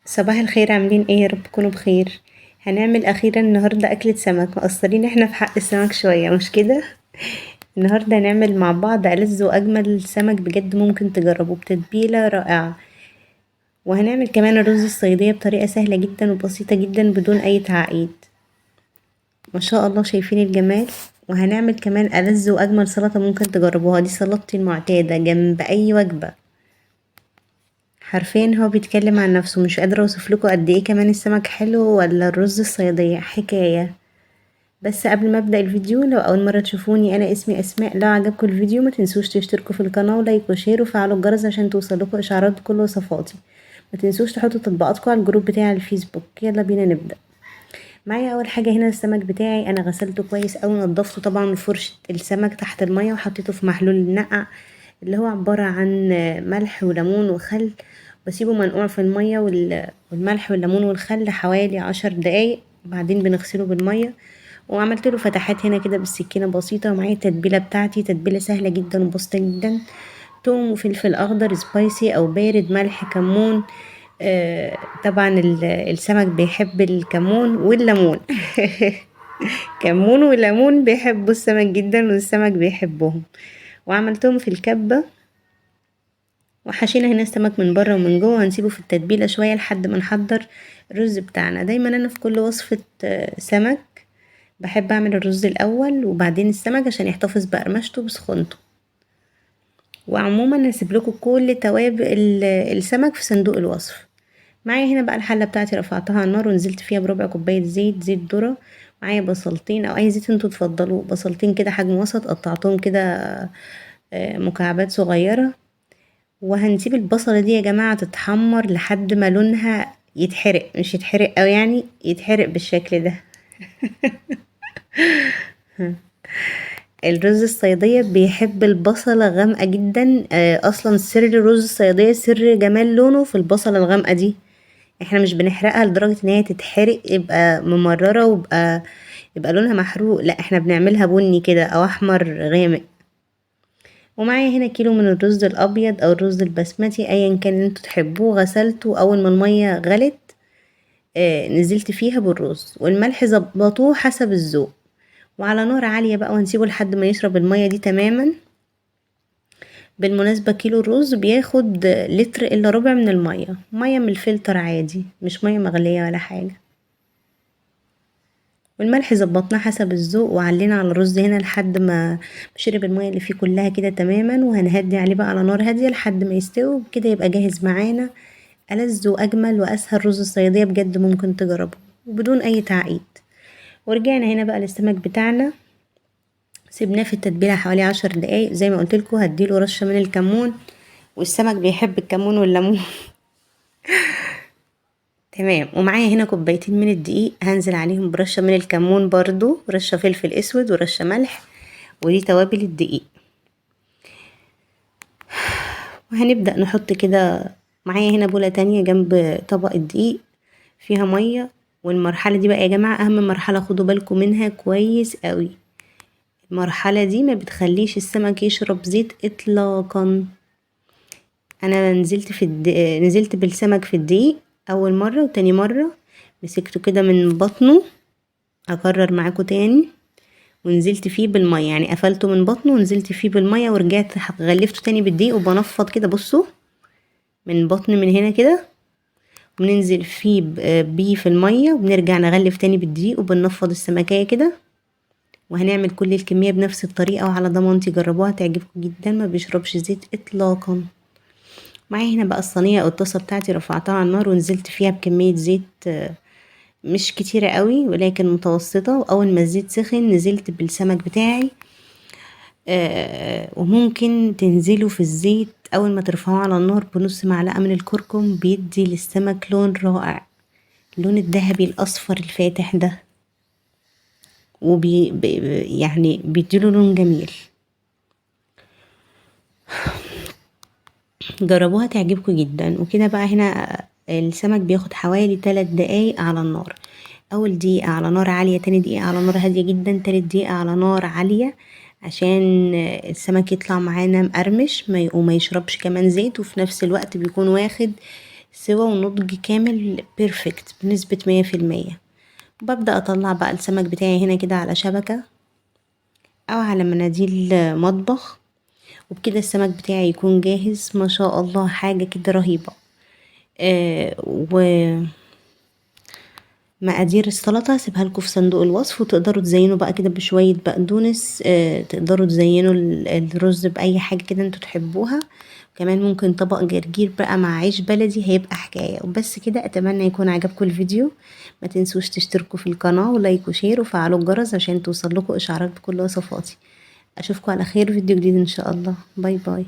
صباح الخير، عاملين ايه؟ يا رب تكونوا بخير. هنعمل اخيرا النهارده اكلة سمك. مقصرين احنا في حق السمك شوية، مش كده؟ النهارده هنعمل مع بعض ألذ واجمل سمك بجد، ممكن تجربوه بتتبيلة رائعة. وهنعمل كمان الرز الصيادية بطريقة سهلة جدا وبسيطة جدا بدون اي تعقيد. ما شاء الله، شايفين الجمال؟ وهنعمل كمان ألذ واجمل سلطة ممكن تجربوها. دي سلطتي المعتادة جنب اي وجبة. حرفيا هو بيتكلم عن نفسه. مش قادرة اوصف لكم قد ايه كمان السمك حلو، ولا الرز الصيادية حكاية. بس قبل ما ابدا الفيديو، لو اول مره تشوفوني، انا اسمي اسماء. لو عجبكم الفيديو ما تنسوش تشتركوا في القناه ولايك وشير وفعلوا الجرس عشان توصلكوا اشعارات بكل وصفاتي. ما تنسوش تحطوا تطبيقاتكم على الجروب بتاعي على الفيسبوك. يلا بينا نبدا. معايا اول حاجه هنا السمك بتاعي. انا غسلته كويس اوي، نضفته طبعا بفرشه السمك تحت الميه، وحطيته في محلول النقع اللي هو عباره عن ملح وليمون وخل. بسيبه منقوع في الميه والملح والليمون والخل حوالي 10 دقايق. بعدين بنغسله بالميه. وعملت له فتحات هنا كده بالسكينه بسيطه. ومعايا التتبيله بتاعتي، تتبيله سهله جدا وبسيطه جدا. توم وفلفل اخضر سبايسي او بارد، ملح، كمون. طبعا السمك بيحب الكمون والليمون. كمون وليمون بيحبوا السمك جدا، والسمك بيحبهم. وعملتهم في الكبة. وحشينا هنا السمك من بره ومن جوه. هنسيبه في التتبيلة شوية لحد ما نحضر الرز بتاعنا. دايما انا في كل وصفة سمك بحب اعمل الرز الاول وبعدين السمك عشان يحتفظ بقرمشته بسخونته. وعموما هسيب لكم كل توابل السمك في صندوق الوصف. معايا هنا بقى الحله بتاعتي، رفعتها على النار ونزلت فيها بربع كوبايه زيت ذره. معايا بصلتين او اي زيت انتوا تفضلوا، بصلتين كده حجم وسط قطعتهم كده مكعبات صغيره. وهنسيب البصله دي يا جماعه تتحمر لحد ما لونها يتحرق، مش يتحرق قوي يعني، يتحرق بالشكل ده. الرز الصيادية بيحب البصلة غامقة جدا. اصلا سر الرز الصيادية، سر جمال لونه في البصلة الغامقة دي. احنا مش بنحرقها لدرجة ان هي تتحرق يبقى ممررة يبقى لونها محروق. لا، احنا بنعملها بني كده او احمر غامق. ومعايا هنا كيلو من الرز الابيض او الرز البسمتي ايا كان اللي انتوا تحبوه. غسلته اول ما المية غلت. نزلت فيها بالرز والملح، ظبطوه حسب الذوق. وعلى نار عالية بقى، وهنسيبه لحد ما يشرب المية دي تماما. بالمناسبة كيلو الرز بياخد لتر الا ربع من المية. مية من الفلتر عادي، مش مية مغلية ولا حاجة. والملح ظبطناه حسب الذوق، وعلينا على الرز هنا لحد ما شرب المية اللي فيه كلها كده تماما. وهنهدي عليه بقى على نار هادية لحد ما يستوي كده، يبقى جاهز معانا. ألذ وأجمل وأسهل رز الصيادية بجد، ممكن تجربه وبدون أي تعقيد. ورجعنا هنا بقى للسمك بتاعنا. سيبناه في التتبيله حوالي 10 دقايق. زي ما قلتلكوا هديله رشه من الكمون، والسمك بيحب الكمون والليمون. تمام. ومعايا هنا كوبايتين من الدقيق، هنزل عليهم برشه من الكمون، برضو رشه فلفل اسود ورشه ملح. ودي توابل الدقيق. وهنبدأ نحط كده. معايا هنا بولة تانية جنب طبق الدقيق فيها مية. والمرحلة دي بقى يا جماعة اهم مرحلة، خدوا بالكم منها كويس قوي. المرحلة دي ما بتخليش السمك يشرب زيت اطلاقا. انا نزلت بالسمك في الدقيق اول مرة وتاني مرة. مسكته كده من بطنه. اكرر معاكم تاني. ونزلت فيه بالمية، يعني قفلته من بطنه ونزلت فيه بالمية ورجعت غلفته تاني بالدقيق وبنفض كده. بصوا، من بطن من هنا كده. بننزل فيه بيه في المية وبنرجع نغلف تاني بالدقيق وبنفض السمكية كده. وهنعمل كل الكمية بنفس الطريقة، وعلى ضمانتي جربوها تعجبكم جدا. ما بيشربش زيت اطلاقا. معايا هنا بقى الصينية او الطاسة بتاعتي، رفعتها على النار ونزلت فيها بكمية زيت مش كتيرة قوي ولكن متوسطة. واول ما الزيت سخن نزلت بالسمك بتاعي. وممكن تنزلوا في الزيت اول ما ترفعوه على النار بنص معلقة من الكركم، بيدي للسمك لون رائع. اللون الذهبي الاصفر الفاتح ده. يعني بيديله لون جميل. جربوها تعجبكم جدا. وكده بقى هنا السمك بياخد حوالي 3 دقايق على النار. اول دقيقة على نار عالية، تاني دقيقة على نار هادية جدا، تالت دقيقة على نار عالية. عشان السمك يطلع معانا مقرمش وما يشربش كمان زيت، وفي نفس الوقت بيكون واخد سوا ونضج كامل بيرفكت بنسبة 100%. ببدأ اطلع بقى السمك بتاعي هنا كده على شبكة او على مناديل مطبخ، وبكده السمك بتاعي يكون جاهز. ما شاء الله حاجة كده رهيبة. ومقادير السلطة هسيبها لكم في صندوق الوصف، وتقدروا تزينوا بقى كده بشوية بقدونس. تقدروا تزينوا الرز بأي حاجة كده انتوا تحبوها. كمان ممكن طبق جرجير بقى مع عيش بلدي، هيبقى حكاية. وبس كده، اتمنى يكون عجبكم الفيديو. ما تنسوش تشتركوا في القناة ولايك وشير وفعلوا الجرس عشان توصل لكم اشعارات بكل وصفاتي. اشوفكم على خير فيديو جديد ان شاء الله. باي باي.